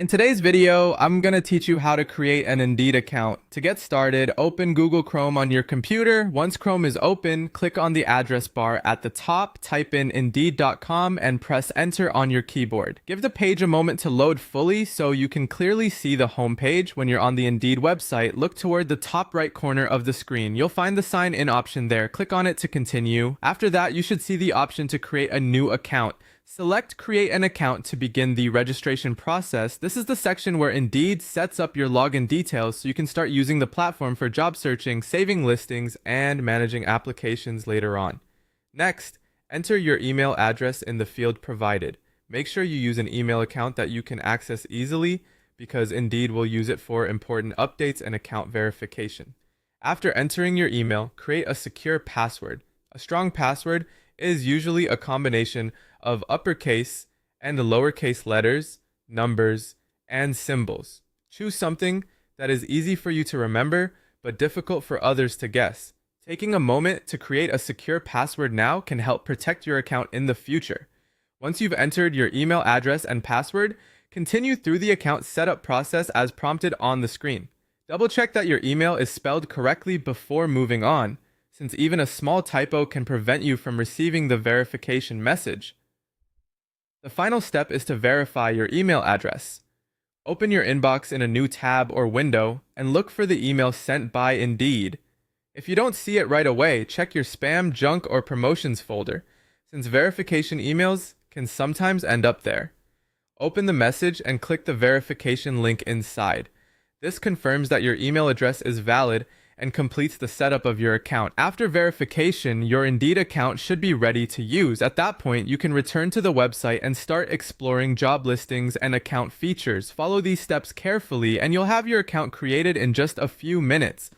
In today's video, I'm going to teach you how to create an Indeed account. To get started, open Google Chrome on your computer. Once Chrome is open, click on the address bar at the top, type in Indeed.com, and press enter on your keyboard. Give the page a moment to load fully so you can clearly see the home page. When you're on the Indeed website, look toward the top right corner of the screen. You'll find the sign in option there. Click on it to continue. After that, you should see the option to create a new account. Select Create an Account to begin the registration process. This is the section where Indeed sets up your login details so you can start using the platform for job searching, saving listings, and managing applications later on. Next, enter your email address in the field provided. Make sure you use an email account that you can access easily because Indeed will use it for important updates and account verification. After entering your email, create a secure password. A strong password is usually a combination of uppercase and lowercase letters, numbers, and symbols. Choose something that is easy for you to remember but difficult for others to guess. Taking a moment to create a secure password now can help protect your account in the future. Once you've entered your email address and password, continue through the account setup process as prompted on the screen. Double check that your email is spelled correctly before moving on, since even a small typo can prevent you from receiving the verification message. The final step is to verify your email address. Open your inbox in a new tab or window and look for the email sent by Indeed. If you don't see it right away, check your spam, junk, or promotions folder, since verification emails can sometimes end up there. Open the message and click the verification link inside. This confirms that your email address is valid and completes the setup of your account. After verification, your Indeed account should be ready to use. At that point, you can return to the website and start exploring job listings and account features. Follow these steps carefully and you'll have your account created in just a few minutes.